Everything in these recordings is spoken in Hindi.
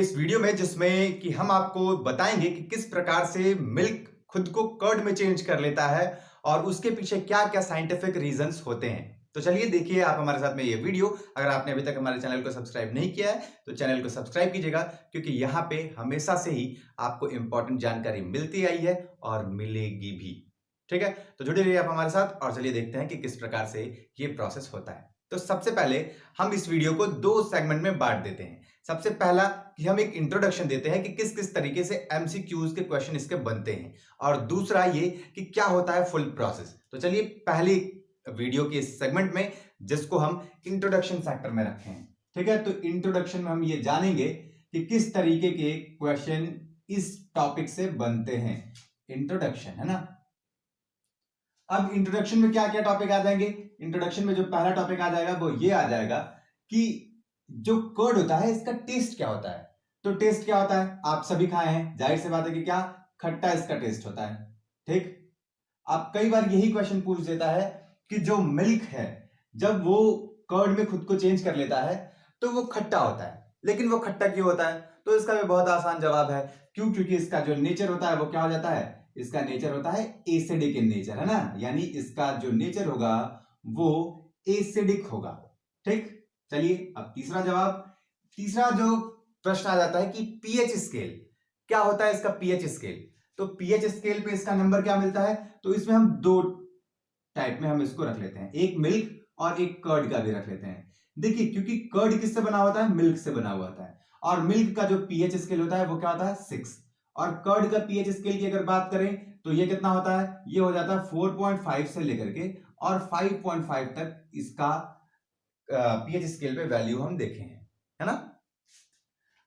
इस वीडियो में जिसमें कि हम आपको बताएंगे कि किस प्रकार से मिल्क खुद को कर्ड में चेंज कर लेता है और उसके पीछे क्या क्या साइंटिफिक रीजंस होते हैं। तो चलिए देखिए आप हमारे साथ में ये वीडियो। अगर आपने अभी तक हमारे चैनल को सब्सक्राइब नहीं किया है तो चैनल को सब्सक्राइब कीजिएगा, क्योंकि यहाँ पे हमेशा से ही आपको इंपॉर्टेंट जानकारी मिलती आई है और मिलेगी भी। ठीक है, तो जुड़े रहिए आप हमारे साथ और चलिए देखते हैं कि किस प्रकार से ये प्रोसेस होता है। तो सबसे पहले हम इस वीडियो को दो सेगमेंट में बांट देते हैं। सबसे पहला कि हम एक इंट्रोडक्शन देते हैं कि किस किस तरीके से एमसीक्यूज के क्वेश्चन इसके बनते हैं, और दूसरा ये कि क्या होता है फुल प्रोसेस। तो चलिए पहली वीडियो के इस सेगमेंट में, जिसको हम इंट्रोडक्शन सेक्टर में रखे हैं, ठीक है, तो इंट्रोडक्शन में हम ये जानेंगे कि किस तरीके के क्वेश्चन इस टॉपिक से बनते हैं। इंट्रोडक्शन है ना। अब इंट्रोडक्शन में क्या क्या टॉपिक आ जाएंगे। इंट्रोडक्शन में जो पहला टॉपिक आ जाएगा वो ये आ जाएगा कि जो कर्ड होता है इसका टेस्ट क्या होता है। तो टेस्ट क्या होता है, आप सभी खाए हैं, जाहिर सी बात है कि क्या खट्टा इसका टेस्ट होता है। ठीक, आप कई बार यही क्वेश्चन पूछ देता है कि जो मिल्क है जब वो कर्ड में खुद को चेंज कर लेता है तो वो खट्टा होता है, लेकिन वो खट्टा क्यों होता है। तो इसका भी बहुत आसान जवाब है, क्यों, क्योंकि इसका जो नेचर होता है वो क्या हो जाता है, इसका नेचर होता है एसिडिक इन नेचर, है ना, यानी इसका जो नेचर होगा वो एसिडिक होगा। ठीक, चलिए अब तीसरा जवाब। तीसरा जो प्रश्न आ जाता है कि पीएच स्केल क्या होता है, इसका पीएच स्केल। तो पीएच स्केल पे इसका नंबर क्या मिलता है। तो इसमें हम दो टाइप में हम इसको रख लेते हैं, एक मिल्क और एक कर्ड का भी रख लेते हैं। देखिए क्योंकि कर्ड किससे बना होता है, मिल्क से बना हुआ होता है, और मिल्क का जो पीएच स्केल होता है वो क्या होता है 6, और कर्ड का पीएच स्केल की अगर बात करें तो ये कितना होता है, ये हो जाता है 4.5 से लेकर के और 5.5 तक इसका पीएच स्केल पे वैल्यू हम देखे हैं, है ना।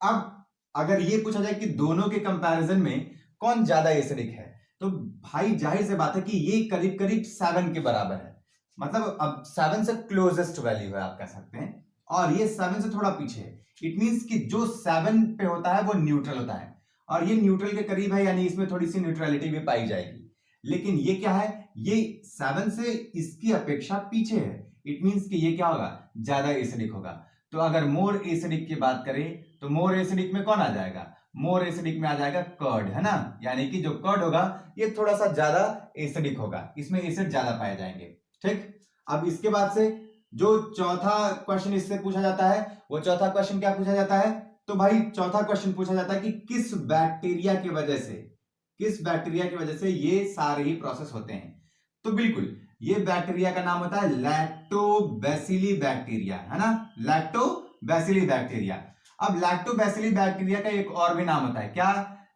अब अगर ये पूछा जाए कि दोनों के कंपैरिजन में कौन ज्यादा एसिडिक है, तो भाई जाहिर से बात है कि ये करीब करीब 7 के बराबर है। मतलब अब 7 से क्लोजेस्ट वैल्यू है आप कह सकते हैं, और ये 7 से थोड़ा पीछे है। इट मींस कि जो 7 पे होता है वो न्यूट्रल होता है, और ये न्यूट्रल के करीब है, यानी इसमें थोड़ी सी न्यूट्रलिटी भी पाई जाएगी। लेकिन ये क्या है, ये 7 से इसकी अपेक्षा पीछे है। इट मींस कि ये क्या होगा, ज्यादा एसिडिक होगा। तो अगर मोर एसिडिक की बात करें तो मोर एसिडिक में कौन आ जाएगा, मोर एसिडिक में आ जाएगा कर्ड, है ना, यानी कि जो कर्ड होगा ये थोड़ा सा ज्यादा एसिडिक होगा, इसमें एसिड ज्यादा पाए जाएंगे। ठीक, अब इसके बाद से जो चौथा क्वेश्चन इससे पूछा जाता है, वो चौथा क्वेश्चन क्या पूछा जाता है, तो भाई चौथा क्वेश्चन पूछा जाता है कि किस बैक्टीरिया की वजह से, किस बैक्टीरिया की वजह से ये सारे ही प्रोसेस होते हैं। तो बिल्कुल ये बैक्टीरिया का नाम होता है लैक्टोबैसिली बैक्टीरिया, है ना, लैक्टोबैसिली बैक्टीरिया। अब लैक्टोबैसिली बैक्टीरिया का एक और भी नाम होता है, क्या,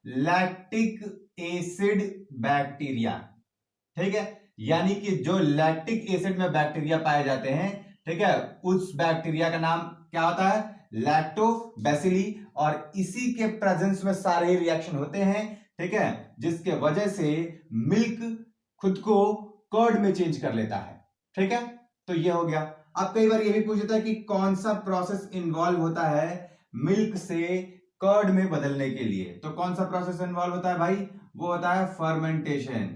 लैक्टिक एसिड बैक्टीरिया। ठीक है, यानी कि जो लैक्टिक एसिड में बैक्टीरिया पाए जाते हैं, ठीक है, उस बैक्टीरिया का नाम क्या होता है, लैक्टोबैसिली, और इसी के प्रेजेंस में सारे रिएक्शन होते हैं, ठीक है, जिसके वजह से मिल्क खुद को कर्ड में चेंज कर लेता है। ठीक है, तो ये हो गया। अब कई बार ये भी पूछता है कि कौन सा प्रोसेस इन्वॉल्व होता है मिल्क से कर्ड में बदलने के लिए। तो कौन सा प्रोसेस इन्वॉल्व होता है भाई, वो होता है फर्मेंटेशन।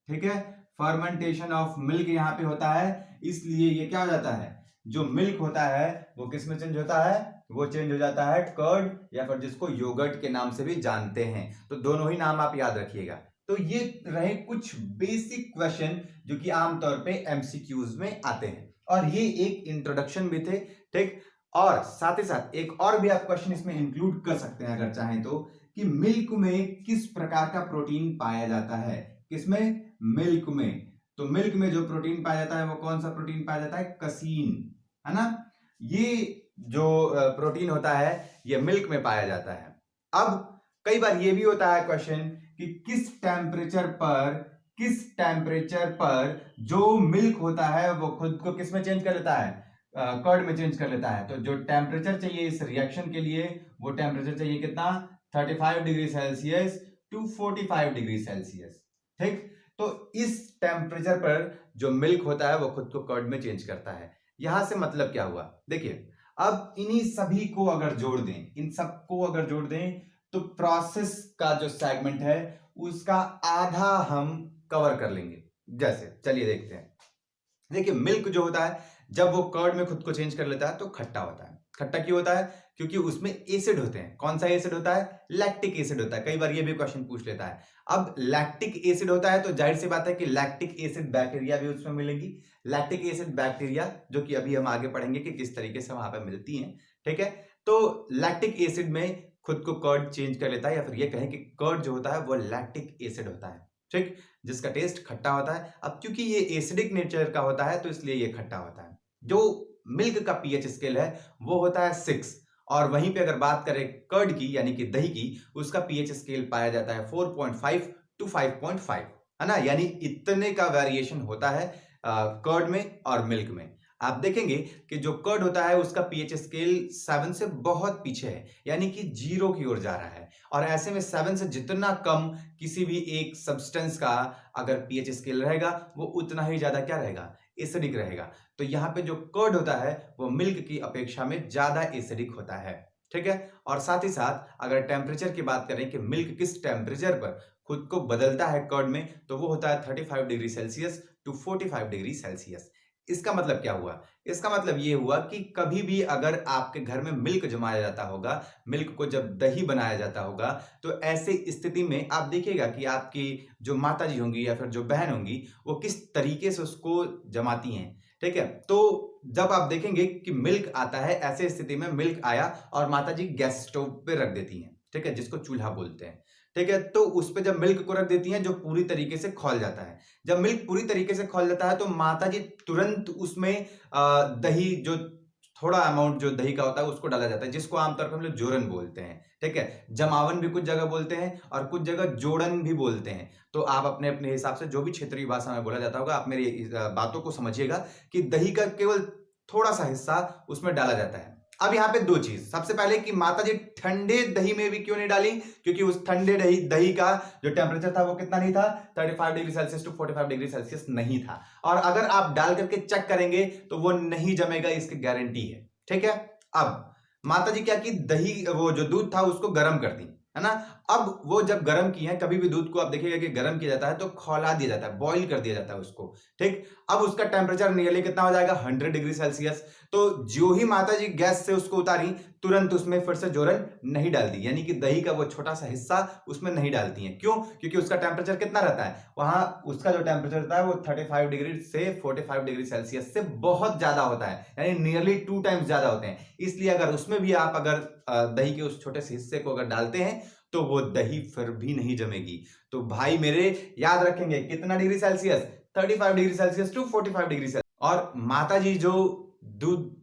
ठीक है, फर्मेंटेशन ऑफ मिल्क यहां पे होता है, इसलिए ये क्या हो जाता है, जो मिल्क होता है वो किस में चेंज होता है, वो चेंज हो जाता है कर्ड, या फिर जिसको योगर्ट के नाम से भी जानते हैं। तो दोनों ही नाम आप याद रखिएगा। तो ये रहे कुछ बेसिक क्वेश्चन जो कि आमतौर पे एमसीक्यूज में आते हैं, और ये एक इंट्रोडक्शन भी थे। ठीक, और साथ ही साथ एक और भी आप क्वेश्चन इसमें इंक्लूड कर सकते हैं अगर चाहें तो, कि मिल्क में किस प्रकार का प्रोटीन पाया जाता है, किसमें, मिल्क में। तो मिल्क में जो प्रोटीन पाया जाता है वो कौन सा प्रोटीन पाया जाता है, कसीन, है ना। ये जो प्रोटीन होता है ये मिल्क में पाया जाता है। अब कई बार ये भी होता है क्वेश्चन कि किस टेम्परेचर पर, किस टेम्परेचर पर जो मिल्क होता है वो खुद को किस में चेंज कर लेता है, कर्ड में चेंज कर लेता है। तो जो टेम्परेचर चाहिए इस रिएक्शन के लिए, वो टेम्परेचर चाहिए कितना, 35 degree Celsius to 45 degree Celsius. ठीक, तो इस टेम्परेचर पर जो मिल्क होता है वो खुद को कर्ड में चेंज करता है। यहां से मतलब क्या हुआ, देखिए अब इन्हीं सभी को अगर जोड़ दें, इन सबको अगर जोड़ दें तो प्रोसेस का जो सेगमेंट है उसका आधा हम कवर कर लेंगे। जैसे चलिए देखते हैं। देखिए मिल्क जो होता है जब वो कर्ड में खुद को चेंज कर लेता है तो खट्टा होता है, खट्टा क्यों होता है? क्योंकि उसमें एसिड होते हैं। कौन सा एसिड होता है? लैक्टिक एसिड होता है। कई बार ये भी क्वेश्चन पूछ लेता है। अब लैक्टिक एसिड होता है तो जाहिर सी बात है कि लैक्टिक एसिड बैक्टीरिया भी उसमें मिलेगी। लैक्टिक एसिड बैक्टीरिया जो कि अभी हम आगे पढ़ेंगे कि किस तरीके से वहां पर मिलती हैं, ठीक है। तो लैक्टिक एसिड में खुद को कर्ड चेंज कर लेता है, या फिर ये कहें कि कर्ड जो होता है वो लैक्टिक एसिड होता है, ठीक, जिसका टेस्ट खट्टा होता है। अब क्योंकि ये एसिडिक नेचर का होता है तो इसलिए ये खट्टा होता है। जो मिल्क का पीएच स्केल है वो होता है 6, और वहीं पे अगर बात करें कर्ड की यानी कि दही की, उसका पीएच स्केल पाया जाता है 4.5 टू 5.5, है ना। यानी इतने का वेरिएशन होता है कर्ड में और मिल्क में। आप देखेंगे कि जो कर्ड होता है उसका पीएच स्केल 7 से बहुत पीछे है, यानी कि 0 की ओर जा रहा है। और ऐसे में 7 से जितना कम किसी भी एक सब्सटेंस का अगर पीएच स्केल रहेगा वो उतना ही ज्यादा क्या रहेगा? एसिडिक रहेगा। तो यहाँ पे जो कर्ड होता है वो मिल्क की अपेक्षा में ज्यादा एसिडिक होता है, ठीक है। और साथ ही साथ अगर टेम्परेचर की बात करें कि मिल्क किस टेम्परेचर पर खुद को बदलता है कर्ड में, तो वो होता है 35 degree Celsius to 45 degree Celsius. इसका मतलब क्या हुआ? इसका मतलब ये हुआ कि कभी भी अगर आपके घर में मिल्क जमाया जाता होगा, मिल्क को जब दही बनाया जाता होगा, तो ऐसे स्थिति में आप देखिएगा कि आपकी जो माताजी होंगी या फिर जो बहन होंगी वो किस तरीके से उसको जमाती हैं, ठीक है। तो जब आप देखेंगे कि मिल्क आता है, ऐसे स्थिति में मिल्क आया और माताजी गैस स्टोव पे रख देती हैं, ठीक है, जिसको चूल्हा बोलते हैं, ठीक है। तो उस पे जब मिल्क को रख देती हैं जो पूरी तरीके से खौल जाता है, जब मिल्क पूरी तरीके से खौल जाता है तो माताजी तुरंत उसमें दही, जो थोड़ा अमाउंट जो दही का होता है उसको डाला जाता है, जिसको आमतौर पर हम लोग जोरन बोलते हैं, ठीक है। जमावन भी कुछ जगह बोलते हैं और कुछ जगह जोड़न भी बोलते हैं। तो आप अपने अपने हिसाब से जो भी क्षेत्रीय भाषा में बोला जाता होगा, आप मेरी इस बातों को समझिएगा कि दही का केवल थोड़ा सा हिस्सा उसमें डाला जाता है। अब यहाँ पे दो चीज, सबसे पहले कि माताजी ठंडे दही में भी क्यों नहीं डाली? क्योंकि उस ठंडे दही का जो टेम्परेचर था वो कितना नहीं था, 35 degree Celsius to 45 degree Celsius नहीं था। और अगर आप डाल करके चेक करेंगे तो वो नहीं जमेगा, इसकी गारंटी है, ठीक है। अब माताजी क्या की, दही वो जो दूध था उसको गर्म कर दी, है ना। अब वो जब गर्म किए हैं, कभी भी दूध को आप देखिएगा कि गर्म किया जाता है तो खौला दिया जाता है, बॉईल कर दिया जाता है उसको, ठीक। अब उसका टेम्परेचर नियरली कितना हो जाएगा? 100 डिग्री सेल्सियस। तो जो ही माताजी गैस से उसको उतारी, तुरंत उसमें फिर से जोरन नहीं डाल दी, यानी कि दही का वो छोटा सा हिस्सा उसमें नहीं डालती हैं। क्यों? क्योंकि उसका टेम्परेचर कितना रहता है वहां, उसका जो टेम्परेचर रहता है वो 35 डिग्री से 45 डिग्री सेल्सियस से बहुत ज्यादा होता है, यानी नियरली 2 टाइम्स ज्यादा होते हैं। इसलिए अगर उसमें भी आप अगर दही के उस छोटे से हिस्से को अगर डालते हैं तो वो दही फिर भी नहीं जमेगी। तो भाई मेरे याद रखेंगे कितना degree Celsius? 35 degree Celsius to 45 degree Celsius. और माताजी जो दूध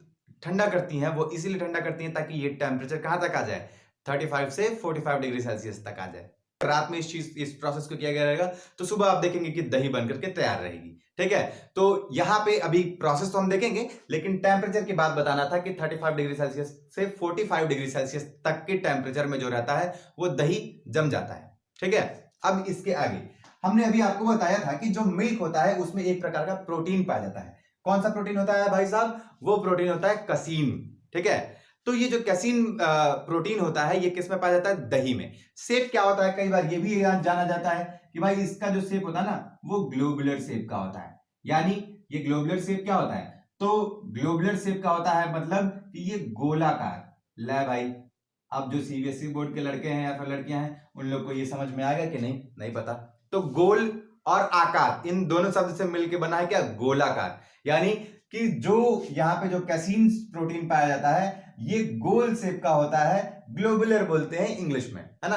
ठंडा करती हैं वो इसीलिए ठंडा करती हैं ताकि ये टेम्परेचर कहां तक आ जाए? 35 से 45 डिग्री सेल्सियस तक आ जाए। रात में इस प्रोसेस को किया गया रहेगा तो सुबह आप देखेंगे कि दही बनकर के तैयार रहेगी, ठीक है। तो यहां पे अभी प्रोसेस तो हम देखेंगे, लेकिन टेम्परेचर की बात बताना था कि 35 डिग्री सेल्सियस से 45 डिग्री सेल्सियस तक के टेम्परेचर में जो रहता है वो दही जम जाता है, ठीक है। अब इसके आगे हमने अभी आपको बताया था कि जो मिल्क होता है उसमें एक प्रकार का प्रोटीन पाया जाता है। कौन सा प्रोटीन होता है भाई साहब? वो प्रोटीन होता है कसीन, ठीक है। तो ये जो कैसीन प्रोटीन होता है ये किस में पाया जाता है? दही में। शेप क्या होता है? कई बार ये भी जाना जाता है कि भाई इसका जो शेप होता है ना वो ग्लोबुलर शेप का होता है। यानी ये ग्लोबुलर शेप क्या होता है? तो ग्लोबुलर शेप का होता है मतलब कि ये गोलाकार। ले भाई, अब जो सीबीएसई बोर्ड के लड़के हैं या फिर लड़कियां हैं उन लोग को ये समझ में आएगा कि नहीं? नहीं पता। तो गोल और आकार इन दोनों शब्द से मिलकर बना है क्या? गोलाकार। यानी कि जो यहाँ पे जो कैसीन प्रोटीन पाया जाता है ये गोल शेप का होता है, ग्लोबुलर बोलते हैं इंग्लिश में, है ना।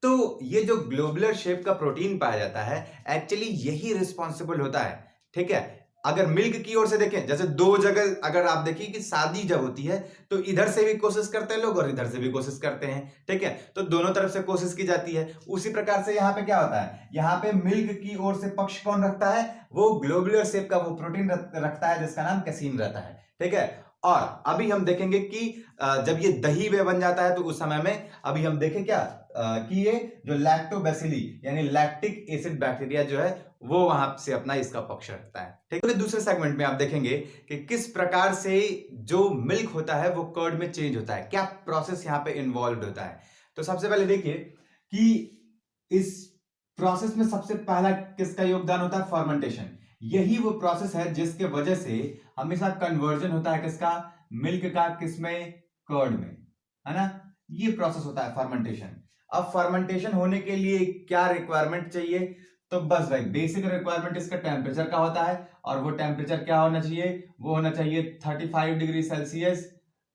तो ये जो ग्लोबुलर शेप का प्रोटीन पाया जाता है एक्चुअली यही रिस्पॉन्सिबल होता है, ठीक है। अगर मिल्क की ओर से देखें, जैसे दो जगह अगर आप देखिए कि शादी जब होती है तो इधर से भी कोशिश करते हैं लोग और इधर से भी कोशिश करते हैं, ठीक है। तो दोनों तरफ से कोशिश की जाती है। उसी प्रकार से यहाँ पे क्या होता है? यहाँ पे मिल्क की ओर से पक्ष कौन रखता है? वो ग्लोबुलर शेप का वो प्रोटीन रखता है जिसका नाम कैसीन रहता है, ठीक है। और अभी हम देखेंगे कि जब ये दही में बन जाता है तो उस समय में अभी हम देखें क्या कि ये जो लैक्टोबैसिली यानी लैक्टिक एसिड बैक्टीरिया जो है वो वहां से अपना इसका पक्ष रखता है, ठीक है। दूसरे सेगमेंट में आप देखेंगे कि किस प्रकार से जो मिल्क होता है वो कर्ड में चेंज होता है, क्या प्रोसेस यहाँ पे इन्वॉल्व होता है। तो सबसे पहले देखिए कि इस प्रोसेस में सबसे पहला किसका योगदान होता है? फर्मेंटेशन। यही वो प्रोसेस है जिसके वजह से हमेशा कन्वर्जन होता है किसका? मिल्क का। किसमें? कर्ड में, है ना। ये प्रोसेस होता है फर्मेंटेशन। अब फर्मेंटेशन होने के लिए क्या रिक्वायरमेंट चाहिए, तो बस भाई बेसिक रिक्वायरमेंट इसका टेम्परेचर का होता है, और वो टेम्परेचर क्या होना चाहिए, वो होना चाहिए 35 डिग्री सेल्सियस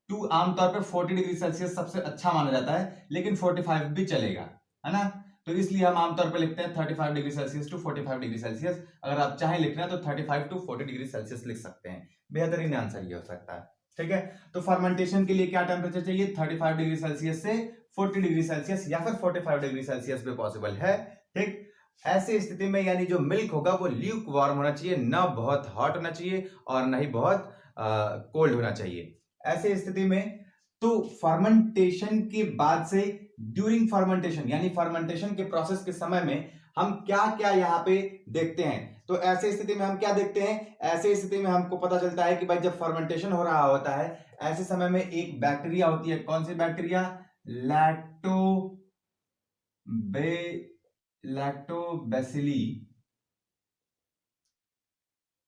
टू, आमतौर पे 40 डिग्री सेल्सियस सबसे अच्छा माना जाता है, लेकिन 45 भी चलेगा, है ना। तो इसलिए हम आमतौर पे लिखते हैं 35 degree Celsius to 45 degree Celsius. अगर आप चाहें लिखना तो 35 टू 40 डिग्री सेल्सियस लिख सकते हैं, बेहतरीन आंसर ये हो सकता है। ठीक है, तो फर्मेंटेशन के लिए क्या टेम्परेचर चाहिए, 35 डिग्री सेल्सियस से 40 डिग्री सेल्सियस, या फिर 45 डिग्री सेल्सियस भी पॉसिबल है। ठीक, ऐसी स्थिति में यानी जो मिल्क होगा वो ल्यूक वार्म होना चाहिए, ना बहुत हॉट होना चाहिए और ना ही बहुत कोल्ड होना चाहिए। ऐसे स्थिति में तो फर्मेंटेशन के बाद से ड्यूरिंग फर्मेंटेशन यानी फर्मेंटेशन के प्रोसेस के समय में हम क्या क्या यहाँ पे देखते हैं, तो ऐसे स्थिति में हम क्या देखते हैं, ऐसे स्थिति में हमको पता चलता है कि भाई जब फर्मेंटेशन हो रहा होता है ऐसे समय में एक बैक्टीरिया होती है, कौन सी बैक्टीरिया,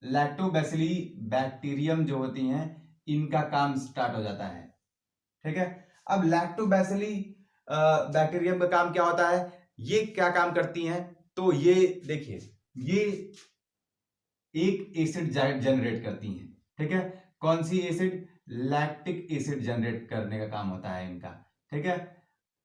लैक्टोबैसिली बैक्टीरियम जो होती हैं इनका काम स्टार्ट हो जाता है। ठीक है, अब लैक्टोबैसिली बैक्टीरियम का काम क्या होता है, ये क्या काम करती हैं, तो ये देखिए ये एक एसिड जनरेट करती हैं। ठीक है, कौन सी एसिड, लैक्टिक एसिड जनरेट करने का काम होता है इनका। ठीक है,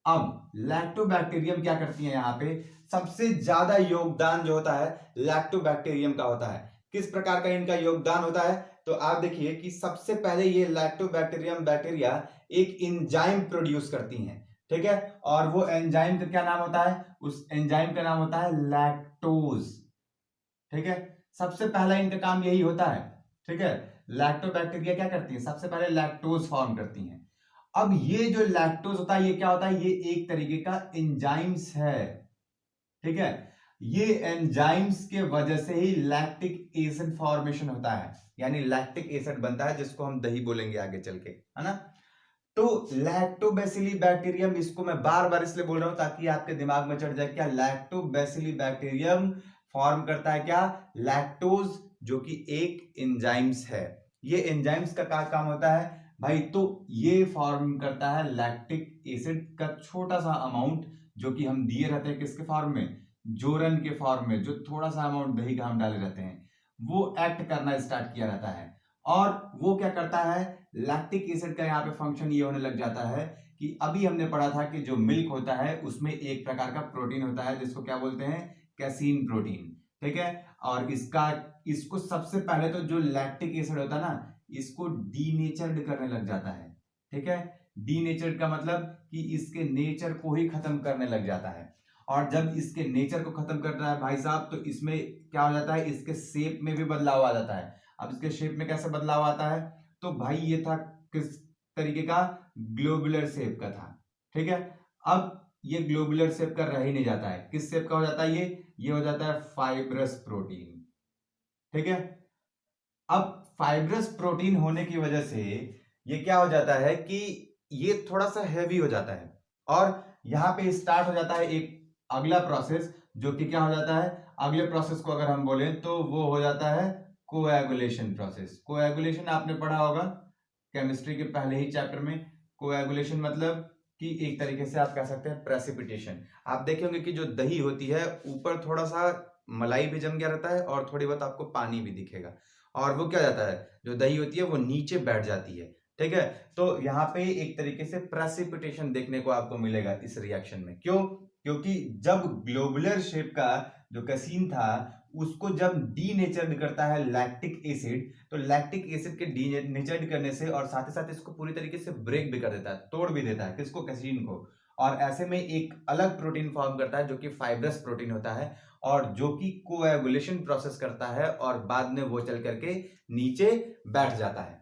अब लैक्टोबैक्टीरियम क्या करती है, यहाँ पे सबसे ज्यादा योगदान जो होता है लैक्टोबैक्टीरियम का होता है। किस प्रकार का इनका योगदान होता है, तो आप देखिए कि सबसे पहले ये लैक्टोबैक्टीरियम बैक्टीरिया एक एंजाइम प्रोड्यूस करती हैं। ठीक है, और वो एंजाइम का क्या नाम होता है, उस एंजाइम का नाम होता है लैक्टोज। ठीक है, सबसे पहला इनका काम यही होता है। ठीक है, लैक्टोबैक्टीरिया क्या करती है, सबसे पहले लैक्टोज फॉर्म करती हैं। अब ये जो लैक्टोज होता है ये क्या होता है, ये एक तरीके का एंजाइम्स है। ठीक है, ये एंजाइम्स के वजह से ही लैक्टिक एसिड फॉर्मेशन होता है, यानी लैक्टिक एसिड बनता है जिसको हम दही बोलेंगे आगे चल के, है ना। तो लैक्टोबैसिली बैक्टीरियम, इसको मैं बार बार इसलिए बोल रहा हूं ताकि आपके दिमाग में चढ़ जाए, क्या लैक्टोबैसिली बैक्टीरियम फॉर्म करता है क्या, लैक्टोज, जो कि एक एंजाइम्स है। ये एंजाइम्स का क्या काम होता है भाई, तो ये फॉर्म करता है लैक्टिक एसिड का छोटा सा अमाउंट, जो कि हम दिए रहते हैं किसके फॉर्म में, जोरन के फॉर्म में, जो थोड़ा सा अमाउंट दही का हम डाले रहते हैं, वो एक्ट करना स्टार्ट किया रहता है। और वो क्या करता है, लैक्टिक एसिड का यहाँ पे फंक्शन ये होने लग जाता है कि अभी हमने पढ़ा था कि जो मिल्क होता है उसमें एक प्रकार का प्रोटीन होता है जिसको क्या बोलते हैं, कैसीन प्रोटीन। ठीक है, और इसको सबसे पहले तो जो लैक्टिक एसिड होता है ना, इसको डीनेचर्ड करने लग जाता है। ठीक है, डीनेचर्ड का मतलब कि इसके नेचर को ही खत्म करने लग जाता है। और जब इसके नेचर को खत्म करता है भाई साहब, तो इसमें क्या हो जाता है, इसके शेप में भी बदलाव आ जाता है। अब इसके शेप में कैसे बदलाव आता है, तो भाई ये था किस तरीके का, ग्लोबुलर शेप का था। ठीक है, अब ये ग्लोबुलर शेप का रह ही नहीं जाता है, किस शेप का हो जाता है, ये हो जाता है फाइब्रस प्रोटीन। ठीक है, अब फाइब्रस प्रोटीन होने की वजह से ये क्या हो जाता है कि ये थोड़ा सा हैवी हो जाता है, और यहां पे स्टार्ट हो जाता है एक अगला प्रोसेस, जो कि क्या हो जाता है, अगले प्रोसेस को अगर हम बोलें तो वो हो जाता है कोएगुलेशन प्रोसेस। कोएगुलेशन आपने पढ़ा होगा केमिस्ट्री के पहले ही चैप्टर में। कोएगुलेशन मतलब कि एक तरीके से आप कह सकते हैं प्रेसिपिटेशन। आप देखेंगे कि जो दही होती है ऊपर थोड़ा सा मलाई भी जम गया रहता है और थोड़ी बहुत आपको पानी भी दिखेगा, और वो क्या जाता है, जो दही होती है वो नीचे बैठ जाती है। ठीक है, तो यहाँ पे एक तरीके से प्रेसिपिटेशन देखने को आपको मिलेगा इस रिएक्शन में। क्यों, क्योंकि जब ग्लोबुलर शेप का जो कैसीन था उसको जब डीनेचर्ड करता है लैक्टिक एसिड, तो लैक्टिक एसिड के डीनेचर्ड करने से और साथ ही साथ इसको पूरी तरीके से ब्रेक भी कर देता है, तोड़ भी देता है, किसको, कैसीन को। और ऐसे में एक अलग प्रोटीन फॉर्म करता है जो कि फाइब्रस प्रोटीन होता है, और जो कि कोएगुलेशन प्रोसेस करता है और बाद में वो चल करके नीचे बैठ जाता है।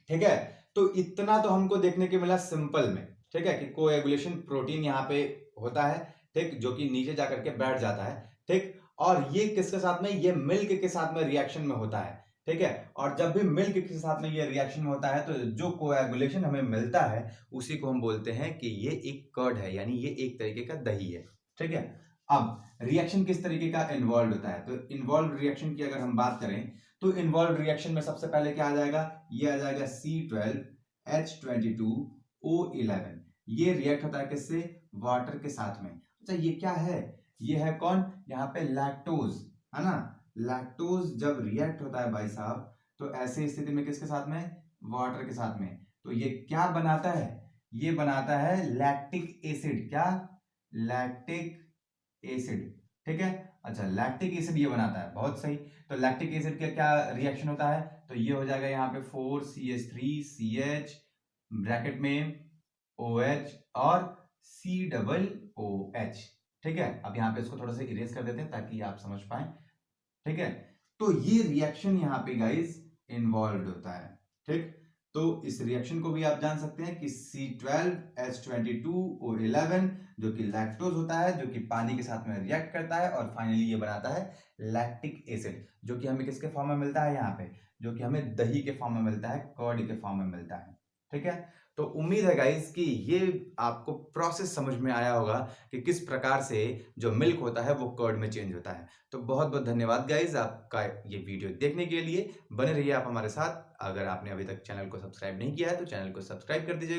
ठीक है, तो इतना तो हमको देखने को मिला सिंपल में। ठीक है, कि कोएगुलेशन प्रोटीन यहाँ पे होता है, ठीक, जो कि नीचे जाकर के बैठ जाता है। ठीक, और ये किसके साथ में, ये मिल्क के साथ में रिएक्शन में होता है। ठीक है, और जब भी मिल्क के साथ में ये रिएक्शन में होता है तो जो कोएगुलेशन हमें मिलता है उसी को हम बोलते हैं कि ये एक कर्ड है, यानी ये एक तरीके का दही है। ठीक है, अब रिएक्शन किस तरीके का इन्वॉल्व होता है, तो इन्वॉल्व रिएक्शन की अगर हम बात करें तो इन्वॉल्व रिएक्शन में सबसे पहले क्या आ जाएगा, ये आ जाएगा C12 H22O11, ये रिएक्ट होता है किससे? वाटर के साथ में। अच्छा ये क्या है? ये है कौन? यहाँ पे लैक्टोज, है ना। लैक्टोज जब रिएक्ट होता है भाई साहब, तो ऐसे स्थिति में किसके साथ में? वाटर के साथ में। तो ये क्या बनाता है? ये बनाता है लैक्टिक एसिड। क्या? Lactic acid. ठीक है। अच्छा लैक्टिक एसिड ये बनाता है, बहुत सही। तो लैक्टिक एसिड का क्या रिएक्शन होता है? तो ये हो जाएगा यहाँ पे 4CH3CH ब्रैकेट में OH और COOH। ठीक है। अब यहाँ पे इसको थोड़ा सा इरेज कर देते हैं ताकि आप समझ पाए। ठीक है। तो ये रिएक्शन यहाँ पे गाइस इन्वॉल्व होता है। ठीक। तो इस रिएक्शन को भी आप जान सकते हैं कि C12H22O11 जो कि लैक्टोज होता है, जो कि पानी के साथ में रिएक्ट करता है और फाइनली ये बनाता है लैक्टिक एसिड, जो कि हमें किसके फॉर्म में मिलता है? यहाँ पे जो कि हमें दही के फॉर्म में मिलता है, कर्ड के फॉर्म में मिलता है। ठीक है। तो उम्मीद है गाइस कि ये आपको प्रोसेस समझ में आया होगा कि किस प्रकार से जो मिल्क होता है वो कर्ड में चेंज होता है। तो बहुत बहुत धन्यवाद गाइस आपका ये वीडियो देखने के लिए। बने रहिए आप हमारे साथ। अगर आपने अभी तक चैनल को सब्सक्राइब नहीं किया है तो चैनल को सब्सक्राइब कर दीजिएगा।